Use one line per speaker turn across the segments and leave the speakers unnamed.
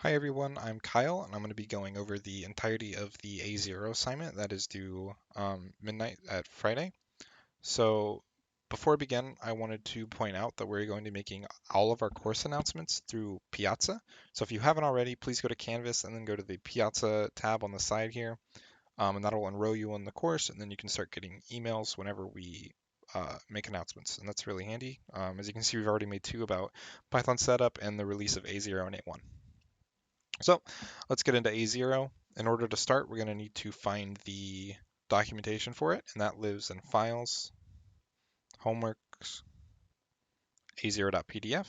Hi everyone, I'm Kyle, and I'm going to be going over the entirety of the A0 assignment that is due midnight at Friday. So before I begin, I wanted to point out that we're going to be making all of our course announcements through Piazza. So if you haven't already, please go to Canvas and then go to the Piazza tab on the side here, and that'll enroll you in the course, and then you can start getting emails whenever we make announcements, and that's really handy. As you can see, we've already made two about Python setup and the release of A0 and A1. So let's get into A0. In order to start, we're going to need to find the documentation for it, and that lives in Files, Homeworks, A0.pdf.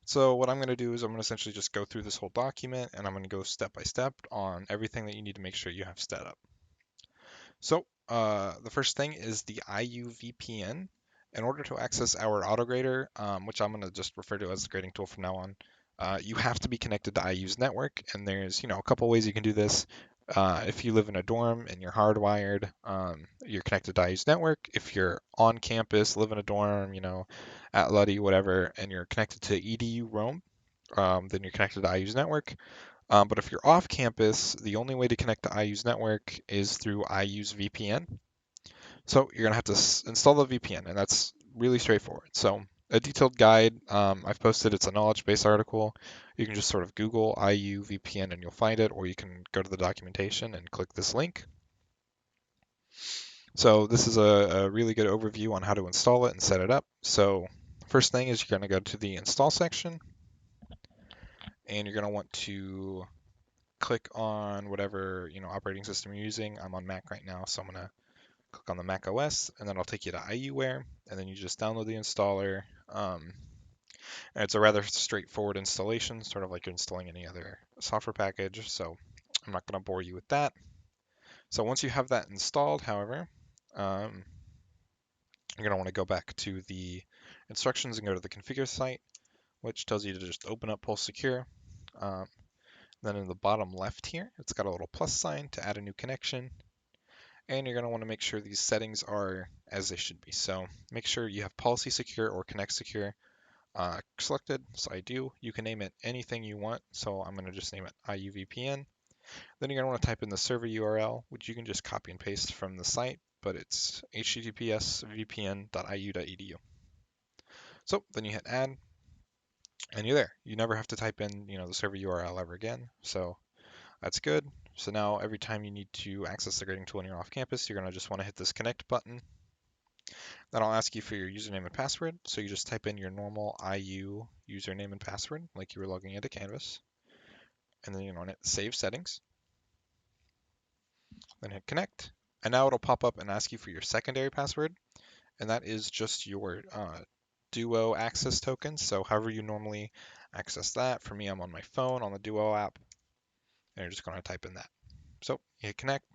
So what I'm going to do is I'm going to essentially just go through this whole document, and I'm going to go step by step on everything that you need to make sure you have set up. So the first thing is the IU VPN. In order to access our autograder, which I'm going to just refer to as the grading tool from now on, you have to be connected to IU's network, and there's a couple ways you can do this. If you live in a dorm and you're hardwired, you're connected to IU's network. If you're on campus, live in a dorm, at Luddy, whatever, and you're connected to EDU Roam, then you're connected to IU's network. But if you're off campus, the only way to connect to IU's network is through IU's VPN. So you're gonna have to install the VPN, and that's really straightforward. So a detailed guide I've posted. It's a knowledge base article. You can just sort of Google IU VPN and you'll find it, or you can go to the documentation and click this link. So this is a really good overview on how to install it and set it up. So first thing is you're going to go to the install section, and you're going to want to click on whatever operating system you're using. I'm on Mac right now, so I'm going to click on the Mac OS, and then I'll take you to IUware, and then you just download the installer. And it's a rather straightforward installation, sort of like you're installing any other software package, so I'm not going to bore you with that. So once you have that installed, however, um, you're going to want to go back to the instructions and go to the configure site, which tells you to just open up Pulse Secure. Then in the bottom left here, it's got a little plus sign to add a new connection. And you're going to want to make sure these settings are as they should be. So make sure you have policy secure or connect secure selected. So I do. You can name it anything you want. So I'm going to just name it IUVPN. Then you're going to want to type in the server URL, which you can just copy and paste from the site, but it's https://vpn.iu.edu. So then you hit add, and you're there. You never have to type in, the server URL ever again. So that's good. So now every time you need to access the grading tool and you're off campus, you're going to just want to hit this connect button. Then I'll ask you for your username and password. So you just type in your normal IU username and password like you were logging into Canvas. And then you're going to hit save settings. Then hit connect. And now it'll pop up and ask you for your secondary password. And that is just your Duo access token. So however you normally access that. For me, I'm on my phone on the Duo app. And you're just going to type in that. So you hit connect.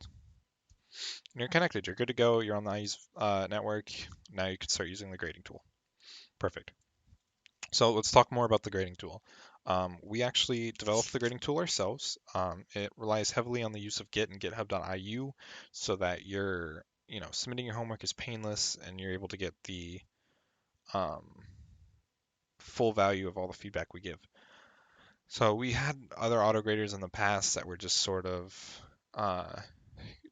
And you're connected. You're good to go. You're on the IU's network. Now you can start using the grading tool. Perfect. So let's talk more about the grading tool. We actually developed the grading tool ourselves. It relies heavily on the use of Git and GitHub.io so that your submitting your homework is painless and you're able to get the um, full value of all the feedback we give. So we had other auto graders in the past that were just sort of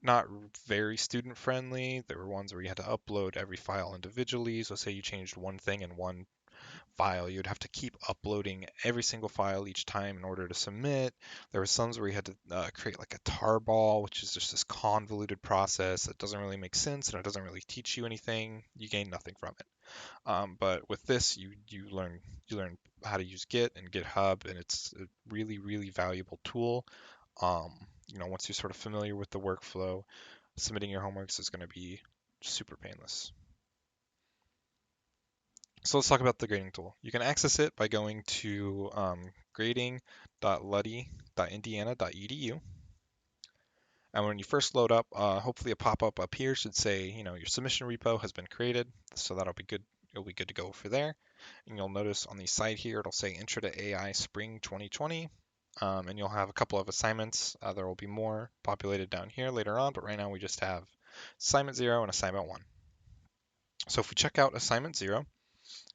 not very student friendly. There were ones where you had to upload every file individually. So say you changed one thing in one file, you'd have to keep uploading every single file each time in order to submit. There were some where you had to create like a tarball, which is just this convoluted process that doesn't really make sense and it doesn't really teach you anything. You gain nothing from it. But with this, you learn how to use Git and GitHub, and it's a really valuable tool. Once you're sort of familiar with the workflow, submitting your homeworks is going to be super painless. So let's talk about the grading tool. You can access it by going to grading.luddy.indiana.edu. And when you first load up, hopefully a pop-up up here should say, your submission repo has been created. So that'll be good. It'll be good to go for there. And you'll notice on the side here, it'll say Intro to AI Spring 2020. And you'll have a couple of assignments. There will be more populated down here later on, but right now we just have assignment 0 and assignment 1. So if we check out assignment 0,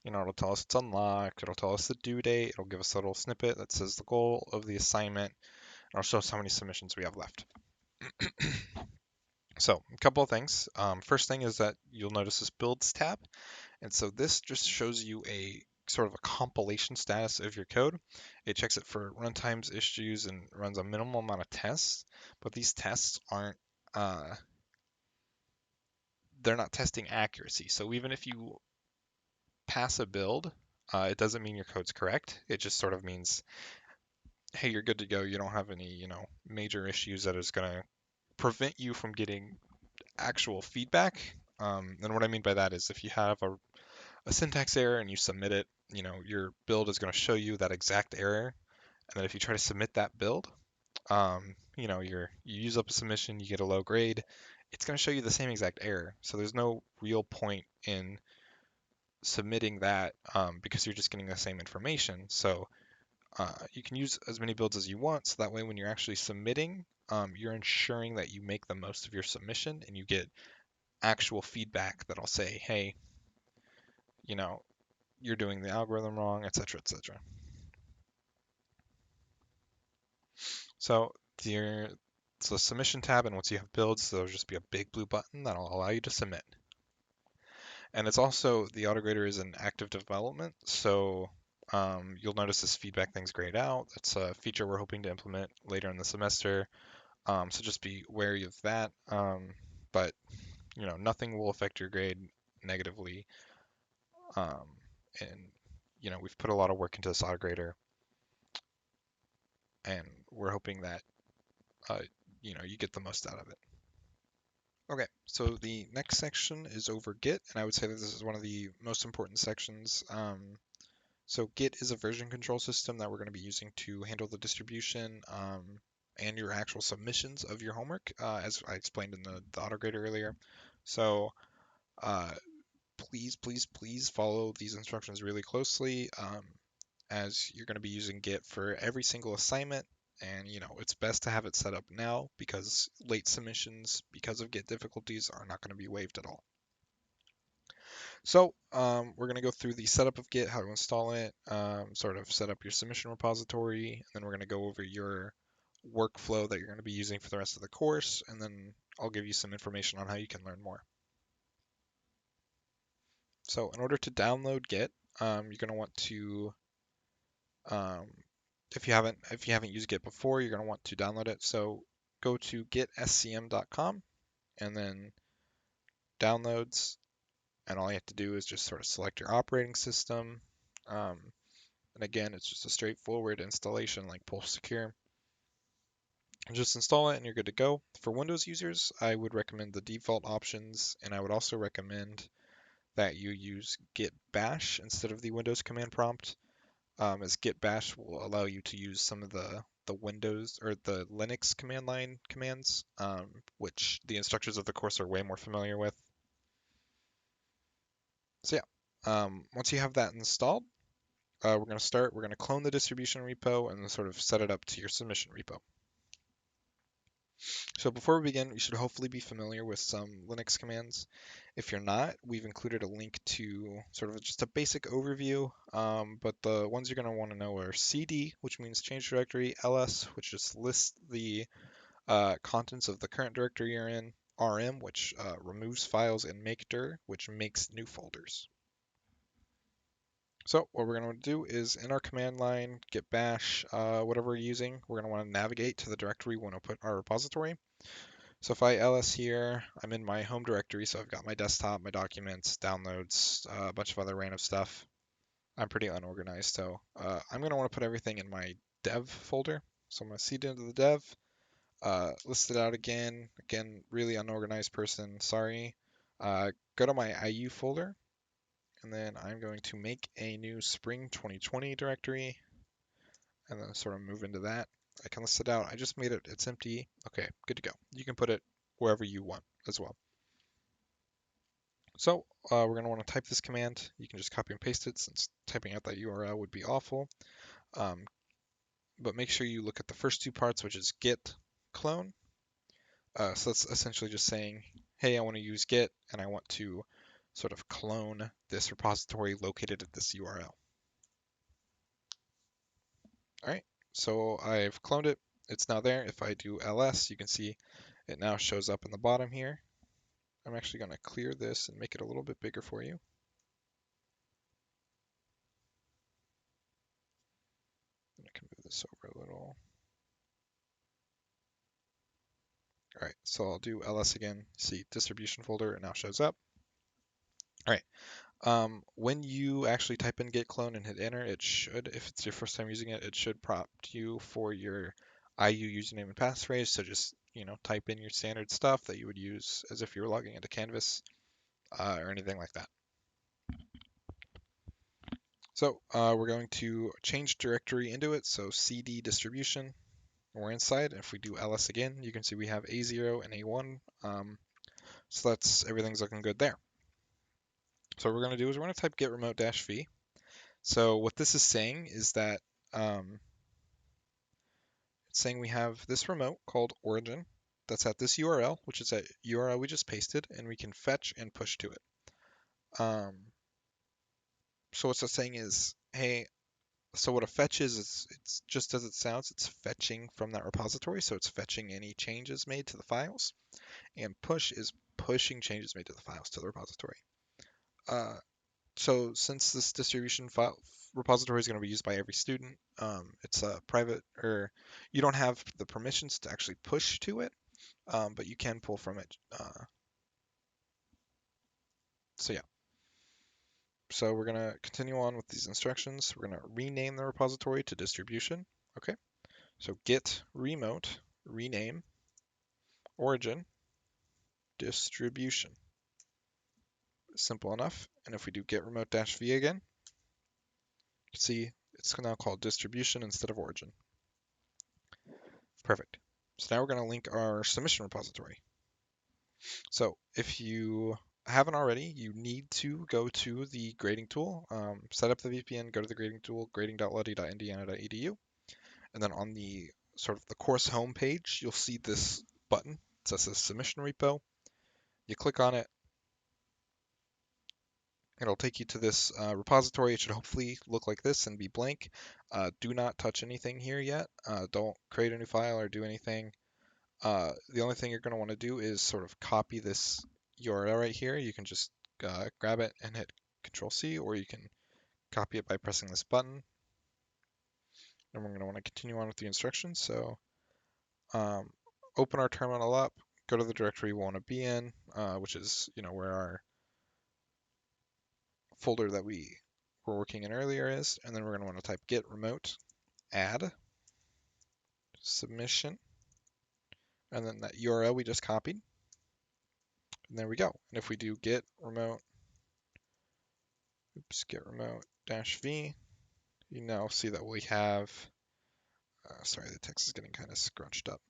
It'll tell us it's unlocked, it'll tell us the due date, it'll give us a little snippet that says the goal of the assignment, and it'll show us how many submissions we have left. So, a couple of things. First thing is that you'll notice this builds tab, and so this just shows you a sort of a compilation status of your code. It checks it for runtimes, issues, and runs a minimal amount of tests, but these tests aren't uh, they're not testing accuracy. So even if you pass a build, it doesn't mean your code's correct. It just sort of means, hey, you're good to go. You don't have any, major issues that is going to prevent you from getting actual feedback. And what I mean by that is if you have a syntax error and you submit it, your build is going to show you that exact error. And then if you try to submit that build, you use up a submission, you get a low grade, it's going to show you the same exact error. So there's no real point in submitting that because you're just getting the same information. So you can use as many builds as you want. So that way, when you're actually submitting, you're ensuring that you make the most of your submission and you get actual feedback that'll say, hey, you know, you're doing the algorithm wrong, etc., etc. So it's the submission tab, and once you have builds, there'll just be a big blue button that'll allow you to submit. And it's also, the autograder is in active development, so you'll notice this feedback thing's grayed out. That's a feature we're hoping to implement later in the semester, so just be wary of that. But, nothing will affect your grade negatively. Um, and, we've put a lot of work into this autograder, and we're hoping that, uh, you get the most out of it. Okay, so the next section is over Git, and I would say that this is one of the most important sections. So Git is a version control system that we're going to be using to handle the distribution and your actual submissions of your homework, as I explained in the autograder earlier. So uh, please, please, please follow these instructions really closely, as you're going to be using Git for every single assignment. And it's best to have it set up now because late submissions, because of Git difficulties, are not going to be waived at all. So we're going to go through the setup of Git, how to install it, sort of set up your submission repository, and then we're going to go over your workflow that you're going to be using for the rest of the course, and then I'll give you some information on how you can learn more. So in order to download Git, you're going to want to, um, if you haven't used Git before, you're going to want to download it. So go to gitscm.com and then downloads, and all you have to do is just sort of select your operating system. And again, it's just a straightforward installation like Pulse Secure. Just install it and you're good to go. For Windows users, I would recommend the default options, and I would also recommend that you use git bash instead of the Windows command prompt, as git bash will allow you to use some of the Windows or the Linux command line commands, which the instructors of the course are way more familiar with. So yeah, once you have that installed, we're going to clone the distribution repo and then sort of set it up to your submission repo. So before we begin, you should hopefully be familiar with some Linux commands. If you're not, we've included a link to sort of just a basic overview, but the ones you're going to want to know are cd, which means change directory, ls, which just lists the contents of the current directory you're in, rm, which removes files, and make dir, which makes new folders. So what we're going to do is in our command line, git bash, whatever we're using, we're going to want to navigate to the directory we want to put our repository. So if I ls here, I'm in my home directory, so I've got my desktop, my documents, downloads, a bunch of other random stuff. I'm pretty unorganized, so I'm going to want to put everything in my dev folder. So I'm going to cd into the dev, list it out again. Again, really unorganized person, sorry. Go to my IU folder, and then I'm going to make a new Spring 2020 directory, and then sort of move into that. I can list it out. I just made it, it's empty. Okay, good to go. You can put it wherever you want as well. So we're going to want to type this command. You can just copy and paste it since typing out that URL would be awful. But make sure you look at the first two parts, which is git clone. So that's essentially just saying, hey, I want to use git and I want to sort of clone this repository located at this URL. All right, so I've cloned it. It's now there. If I do ls, you can see it now shows up in the bottom here. I'm actually going to clear this and make it a little bit bigger for you. I can move this over a little. All right, so I'll do ls again. See, distribution folder, it now shows up. All right, when you actually type in git clone and hit enter, it should, if it's your first time using it, it should prompt you for your IU username and passphrase. So just, type in your standard stuff that you would use as if you were logging into Canvas or anything like that. So we're going to change directory into it. So cd distribution, we're inside. If we do ls again, you can see we have A0 and A1. So everything's looking good there. So what we're going to do is we're going to type git remote -v. So what this is saying is that it's saying we have this remote called origin that's at this URL, which is that URL we just pasted, and we can fetch and push to it. So what it's saying is, hey, so what a fetch is it's just as it sounds, it's fetching from that repository, so it's fetching any changes made to the files, and push is pushing changes made to the files to the repository. So since this distribution file repository is going to be used by every student, it's a private, or you don't have the permissions to actually push to it, but you can pull from it. So yeah. So we're going to continue on with these instructions. We're going to rename the repository to distribution. Okay. So git remote rename origin distribution. Simple enough. And if we do git remote -v again, you can see it's now called distribution instead of origin. Perfect. So now we're going to link our submission repository. So if you haven't already, you need to go to the grading tool, set up the VPN, go to the grading tool, grading.luddy.indiana.edu, and then on the sort of the course homepage, you'll see this button. It says submission repo. You click on it. It'll take you to this repository. It should hopefully look like this and be blank. Do not touch anything here yet. Don't create a new file or do anything. The only thing you're going to want to do is sort of copy this URL right here. You can just grab it and hit Control-C, or you can copy it by pressing this button. And we're going to want to continue on with the instructions. So open our terminal up, go to the directory we want to be in, which is where our folder that we were working in earlier is, and then we're going to want to type git remote add submission, and then that URL we just copied, and there we go. And if we do git remote -v, you now see that we have, sorry, the text is getting kind of scrunched up.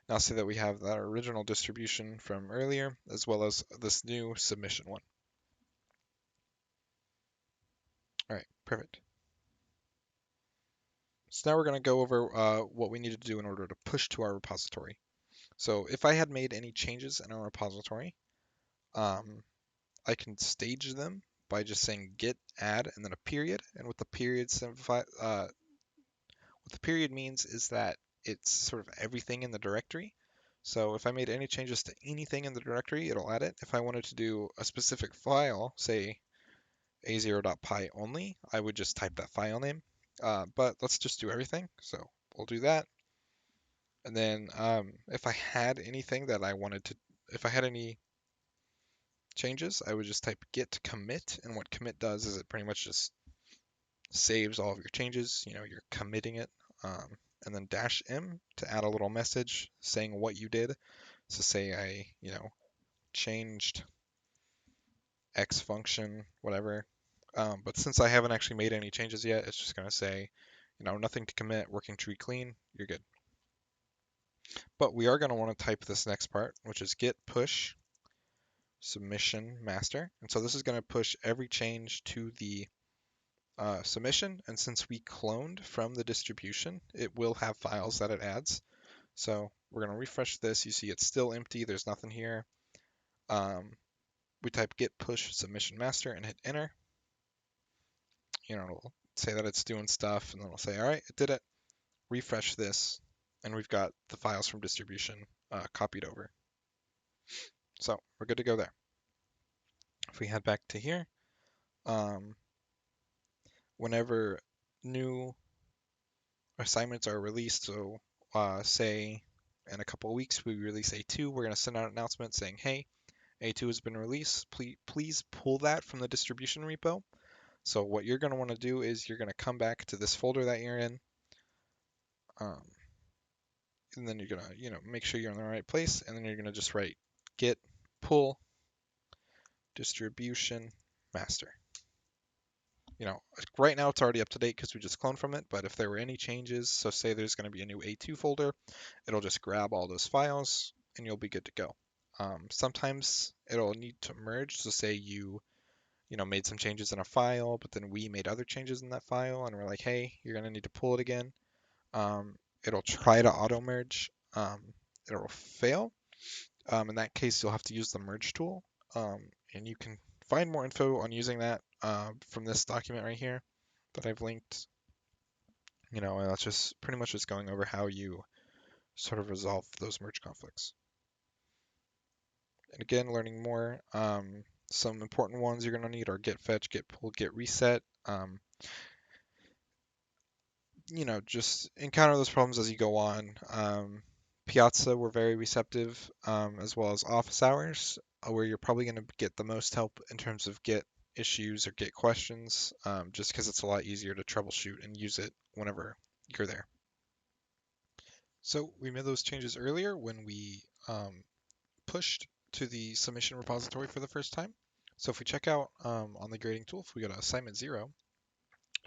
Now see that we have that original distribution from earlier, as well as this new submission one. All right, perfect. So now we're going to go over what we need to do in order to push to our repository. So if I had made any changes in our repository, I can stage them by just saying git add and then a period. And what the period means is that it's sort of everything in the directory. So if I made any changes to anything in the directory, it'll add it. If I wanted to do a specific file, say a0.py only, I would just type that file name. But let's just do everything. So we'll do that. And then if I had anything that I wanted to, if I had any changes, I would just type git commit. And what commit does is it pretty much just saves all of your changes. You're committing it. And then -m to add a little message saying what you did. So say I, changed X function, whatever. But since I haven't actually made any changes yet, it's just going to say, nothing to commit, working tree clean, you're good. But we are going to want to type this next part, which is git push submission master. And so this is going to push every change to the submission. And since we cloned from the distribution, it will have files that it adds. So we're going to refresh this. You see it's still empty. There's nothing here. we type git push submission master and hit enter. It'll say that it's doing stuff, and then it'll say, all right, it did it. Refresh this, and we've got the files from distribution copied over. So we're good to go there. If we head back to here, whenever new assignments are released, so say in a couple of weeks we release A2, we're going to send out an announcement saying, hey, A2 has been released. Please pull that from the distribution repo. So what you're going to want to do is you're going to come back to this folder that you're in, and then you're going to make sure you're in the right place, and then you're going to just write git pull distribution master. Right now it's already up to date because we just cloned from it, but if there were any changes, so say there's going to be a new A2 folder, it'll just grab all those files and you'll be good to go. Sometimes it'll need to merge, so say you made some changes in a file, but then we made other changes in that file and we're like, hey, you're going to need to pull it again. It'll try to auto merge. It'll fail. In that case, you'll have to use the merge tool, and you can find more info on using that from this document right here that I've linked. And that's just pretty much just going over how you sort of resolve those merge conflicts. And again, learning more. Some important ones you're going to need are git fetch, git pull, git reset. Just encounter those problems as you go on. Piazza were very receptive, as well as office hours, where you're probably going to get the most help in terms of Git issues or Git questions, just because it's a lot easier to troubleshoot and use it whenever you're there. So we made those changes earlier when we pushed to the submission repository for the first time. So if we check out on the grading tool, if we go to assignment 0,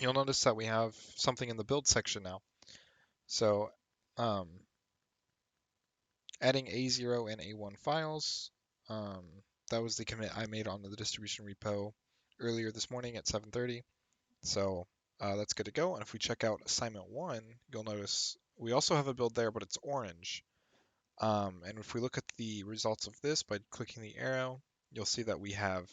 you'll notice that we have something in the build section now. So adding A0 and A1 files. That was the commit I made on the distribution repo earlier this morning at 7:30. So that's good to go. And if we check out assignment 1, you'll notice we also have a build there, but it's orange. And if we look at the results of this by clicking the arrow, you'll see that we have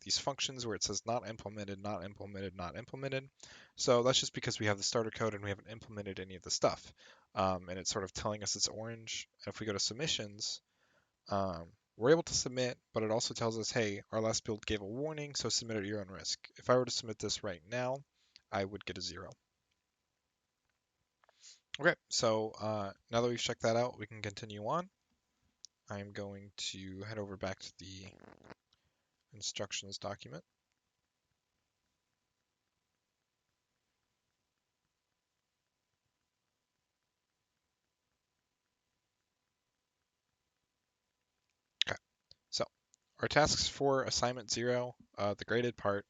these functions where it says not implemented, not implemented, not implemented. So that's just because we have the starter code and we haven't implemented any of the stuff. And it's sort of telling us it's orange. And if we go to submissions, we're able to submit, but it also tells us, hey, our last build gave a warning, so submit at your own risk. If I were to submit this right now, I would get a 0. Okay, so now that we've checked that out, we can continue on. I'm going to head over back to the instructions document. Okay, so our tasks for assignment 0, the graded part,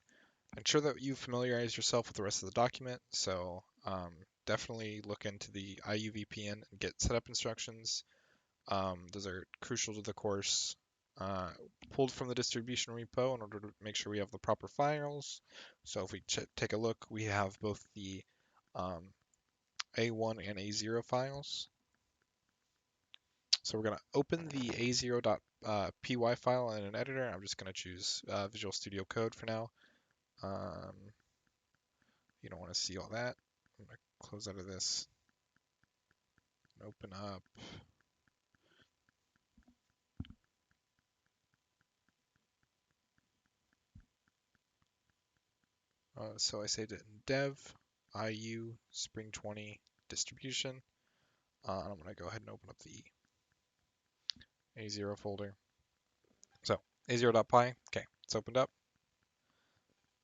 ensure that you familiarize yourself with the rest of the document. So definitely look into the IUVPN and get setup instructions. Those are crucial to the course. Pulled from the distribution repo in order to make sure we have the proper files. So if we take a look, we have both the A1 and A0 files. So we're going to open the A0.py file in an editor. I'm just going to choose Visual Studio Code for now. You don't want to see all that. I'm going to close out of this and open up. So I saved it in dev, IU, Spring 20, distribution. And I'm going to go ahead and open up the A0 folder. So A0.py, okay, it's opened up.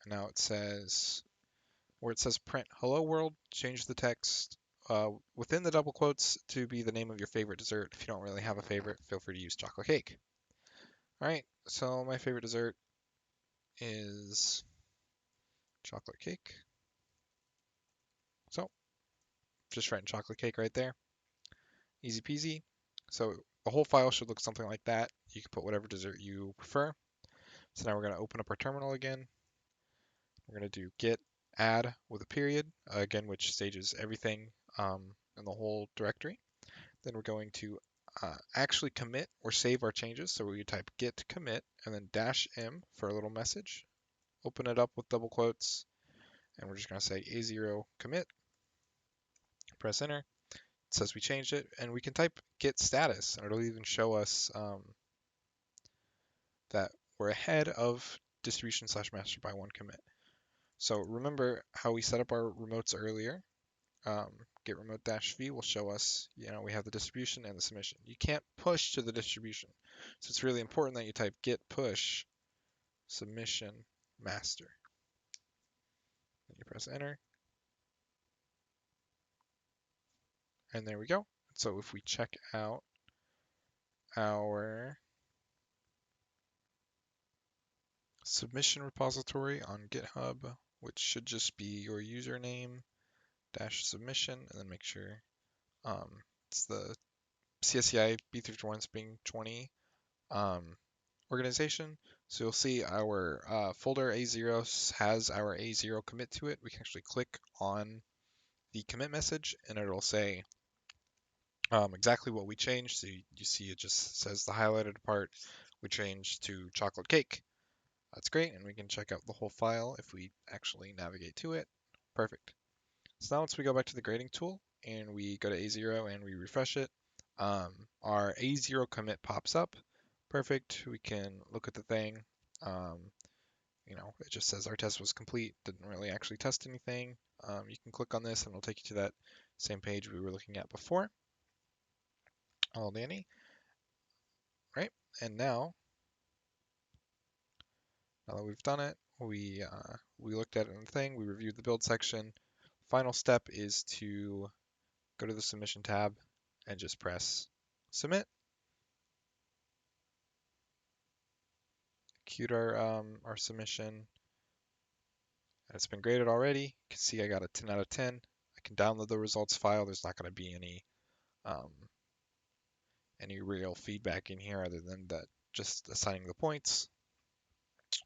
And now it says, where it says print hello world, change the text within the double quotes to be the name of your favorite dessert. If you don't really have a favorite, feel free to use chocolate cake. All right, so my favorite dessert is chocolate cake. So just writing chocolate cake right there. Easy peasy. So the whole file should look something like that. You can put whatever dessert you prefer. So now we're going to open up our terminal again. We're going to do git add with a period, again, which stages everything in the whole directory. Then we're going to actually commit or save our changes. So we type git commit and then -m for a little message. Open it up with double quotes, and we're just going to say A0 commit. Press enter. It says we changed it, and we can type git status, and it'll even show us that we're ahead of distribution/master by one commit. So remember how we set up our remotes earlier. Get remote -v will show us, we have the distribution and the submission. You can't push to the distribution. So it's really important that you type git push submission master. Then you press enter. And there we go. So if we check out our submission repository on GitHub, which should just be your username -submission, and then make sure it's the CSCI B351 Spring 20 organization. So you'll see our folder A0 has our A0 commit to it. We can actually click on the commit message and it'll say exactly what we changed. So you see it just says the highlighted part we changed to chocolate cake. That's great, and we can check out the whole file if we actually navigate to it. Perfect. So now once we go back to the grading tool and we go to A0 and we refresh it, our A0 commit pops up. Perfect. We can look at the thing. It just says our test was complete. Didn't really actually test anything. You can click on this and it'll take you to that same page we were looking at before. All dandy. Right. And now that we've done it, we looked at it in the thing, we reviewed the build section. Final step is to go to the submission tab and just press submit. Queued our submission, and it's been graded already. You can see I got a 10 out of 10. I can download the results file. There's not going to be any real feedback in here other than that just assigning the points.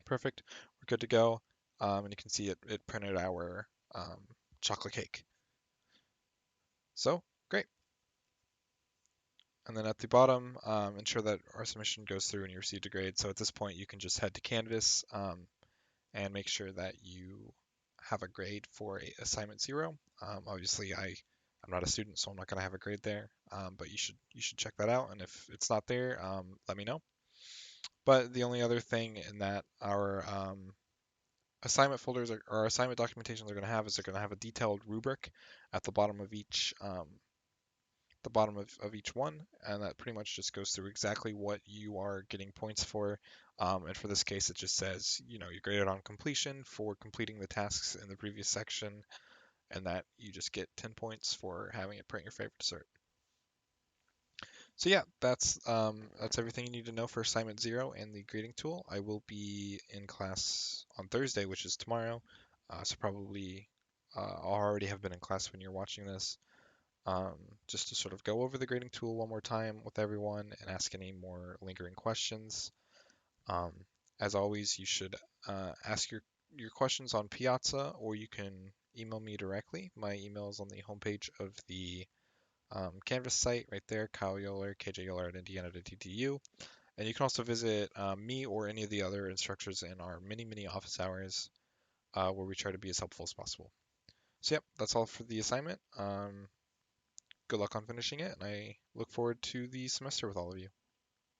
Perfect. We're good to go. And you can see it printed our chocolate cake. So great. And then at the bottom, ensure that our submission goes through and you received a grade. So at this point, you can just head to Canvas and make sure that you have a grade for assignment 0. Obviously, I'm not a student, so I'm not going to have a grade there, but you should check that out. And if it's not there, let me know. But the only other thing in that our assignment folders or our assignment documentations are going to have is they're going to have a detailed rubric at the bottom of each one, and that pretty much just goes through exactly what you are getting points for. And for this case, it just says, you're graded on completion for completing the tasks in the previous section, and that you just get 10 points for having it print your favorite dessert. So yeah, that's everything you need to know for assignment 0 and the grading tool. I will be in class on Thursday, which is tomorrow, so probably I'll already have been in class when you're watching this. Just to sort of go over the grading tool one more time with everyone and ask any more lingering questions. Um, as always, you should ask your questions on Piazza, or you can email me directly. My email is on the homepage of the Canvas site right there, Kyle Yoler, KJ at Indiana.edu. And you can also visit me or any of the other instructors in our mini office hours where we try to be as helpful as possible. So, yep, that's all for the assignment. Good luck on finishing it, and I look forward to the semester with all of you.